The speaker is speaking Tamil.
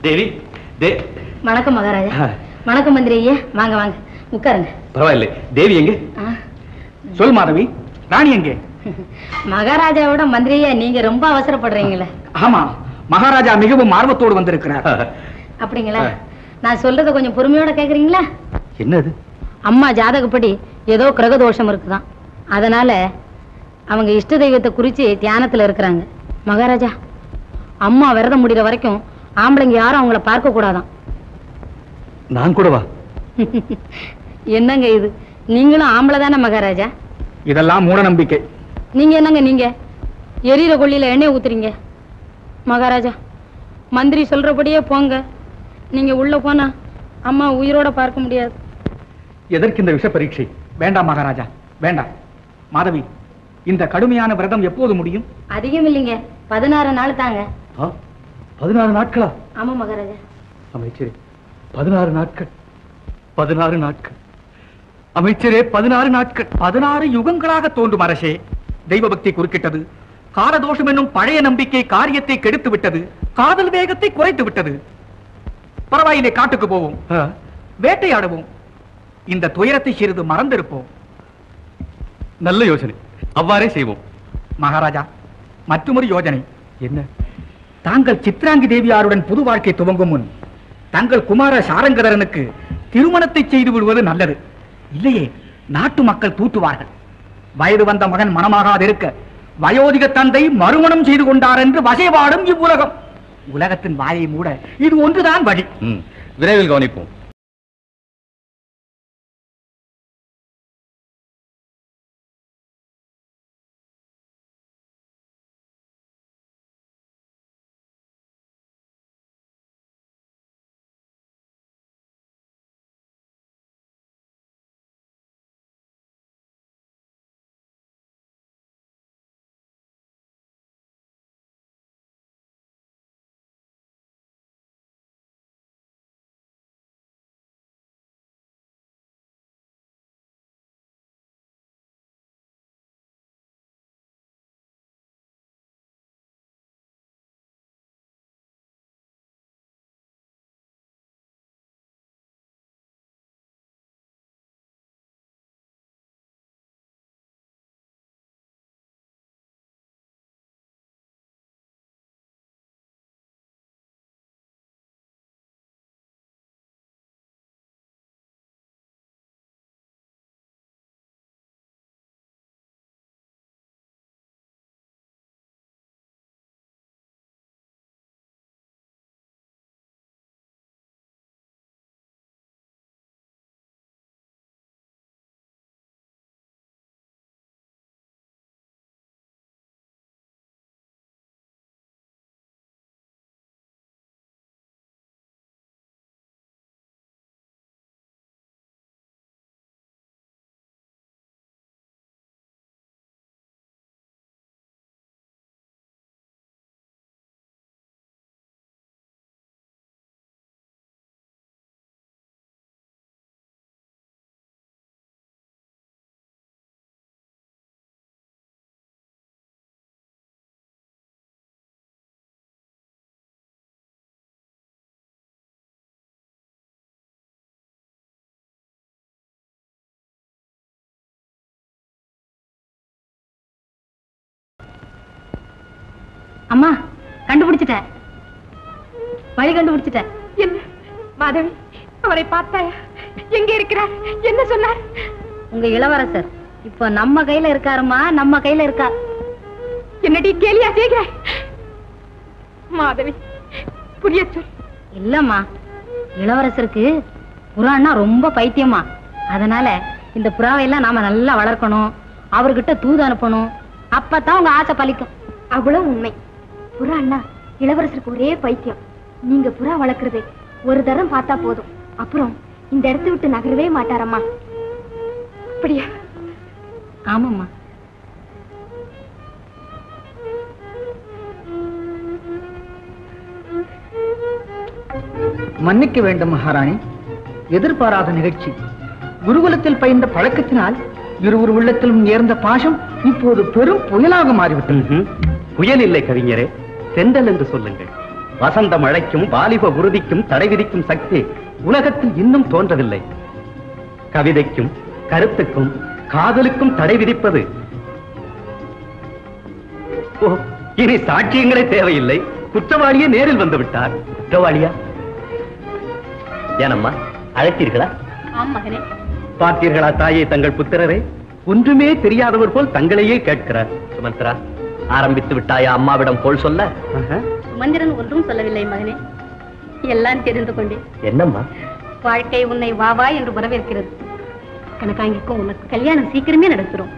தேவி வணக்கம் மகாராஜா. வணக்கம் மந்திரி ஐயா. வாங்க வாங்க உட்காருங்க. பரவாயில்லை. தேவி எங்க? சொல் மாதவி, ராணி எங்கே? மகாராஜாவோட மந்திரி ஐயா நீங்க ரொம்ப அவசரப்படுறீங்களே. ஆமா, மகாராஜா மிகவும் ஆர்வத்தோடு வந்திருக்கிறார். அப்படிங்களா? நான் சொல்றத கொஞ்சம் பொறுமையோட கேக்குறீங்களா? என்னது? அம்மா ஜாதகப்படி ஏதோ கிரக தோஷம் இருக்குதான். அதனால அவங்க இஷ்ட தெய்வத்தை குறிச்சு தியானத்துல இருக்கிறாங்க. மகாராஜா, அம்மா விரதம் முடிகிற வரைக்கும் ஆம்பளைங்க யாரும் அவங்கள பார்க்க கூடாதான். நான் கூடவா? என்னங்க இது, நீங்களும் ஆம்பளை தானே மகாராஜா? இதெல்லாம் மூட நம்பிக்கை. நீங்க என்னங்க நீங்க எரியிற கொள்ளியில எண்ணெய் ஊத்துறீங்க? மகாராஜா, மந்திரி சொல்றபடியே போங்க. நீங்க உள்ள போனா அம்மா உயிரோட பார்க்க முடியாது. எதற்கு இந்த விஷ பரீட்சை? வேண்டாம் மகாராஜா, வேண்டாம். மாதவி, இந்த கடுமையான விரதம் எப்போது முடியும்? அதிகம் இல்லைங்க, 16 நாள் தாங்க. 16 நாட்களா? ஆமா மகாராஜா. அமைச்சரே, 16 நாட்கள். 16 நாட்கள் அமைச்சரே, 16 நாட்கள். 16 யுகங்களாக தோன்றும் அரசே. தெய்வ பக்தி குறுக்கிட்டது. காலதோஷம் என்னும் பழைய நம்பிக்கை காரியத்தை கெடுத்து விட்டது. காதல் வேகத்தை குறைத்து விட்டது. பரவாயில்லை, காட்டுக்கு போவோம், வேட்டையாடுவோம். இந்த துயரத்தை சிறிது மறந்திருப்போம். நல்ல யோசனை, அவ்வாறே செய்வோம். மகாராஜா, மற்றொரு யோசனை. என்ன? தாங்கள் சித்ராங்கி தேவியாருடன் புது வாழ்க்கை துவங்கும் முன் தங்கள் குமார சாரங்கதரனுக்கு திருமணத்தை செய்து விடுவது நல்லது. இல்லையே நாட்டு மக்கள் தூற்றுவார்கள். வயது வந்த மகன் மனமாகாதிருக்க வயோதிக தந்தை மறுமணம் செய்து கொண்டார் என்று வசைபாடும் இவ்வுலகம். உலகத்தின் வாயை மூட இது ஒன்றுதான் வழி. விரைவில் கவனிப்போம். அம்மா, கண்டுபிடிச்சிட்டேன், வழி கண்டுபிடிச்சிட்டேன். என்ன மாதவி, அவரை பார்த்தாயா? எங்க இருக்கிறார்? என்ன சொன்னார்? உங்க இளவரசர் இப்ப நம்ம கையில இருக்காருமா, நம்ம கையில இருக்கா. என்னடி கேலியா செய்கிறாய்? மாதவி, புரிய சொல். இல்லம்மா, இளவரசருக்கு புறான்னா ரொம்ப பைத்தியமா. அதனால இந்த புறாவையெல்லாம் நாம நல்லா வளர்க்கணும், அவர்கிட்ட தூது அனுப்பணும். அப்பதான் உங்க ஆசை பலிக்கும். அவ்வளவு உண்மை. புறா அண்ணா இளவரசருக்கு ஒரே பைத்தியம். நீங்க புறா வளர்க்கறதை ஒரு தரம் பார்த்தா போதும், அப்புறம் இந்த இடத்தை விட்டு நகரவே மாட்டாரம்மா. அப்படியா? ஆமாம்மா. மன்னிக்க வேண்டும் மகாராணி, எதிர்பாராத நிகழ்ச்சி. குருகுலத்தில் பயின்ற பழக்கத்தினால் இருவர் உள்ளத்திலும் நேர்ந்த பாசம் இப்போது பெரும் புயலாக மாறிவிட்டது. புயல் இல்லை கவிஞரே, செந்தல் என்று சொல்லுங்கள். வசந்த மழைக்கும் வாலிப உறுதிக்கும் தடை விதிக்கும் சக்தி உலகத்தில் இன்னும் தோன்றவில்லை. கவிதைக்கும் கருத்துக்கும் காதலுக்கும் தடை விதிப்பது இனி சாட்சியங்களே தேவையில்லை. குற்றவாளியே நேரில் வந்து விட்டார். குற்றவாளியா? ஏனம்மா அழைத்தீர்களா? மகனே. பார்த்தீர்களா தாயே தங்கள் புத்திரரை? ஒன்றுமே தெரியாதவர் போல் தங்களையே கேட்கிறார். சுமந்திரா, ஆரம்பித்து விட்டாயா அம்மாவிடம் போல் சொல்ல? சுமந்திரன் ஒன்றும் சொல்லவில்லை மகனே, எல்லாம் தெரிந்து கொண்டேன். என்னம்மா? வாழ்க்கை உன்னை வா வா என்று வரவேற்கிறது. கனகாங்கிக்கும் உனக்கு கல்யாணம் சீக்கிரமே நடக்கிறோம்.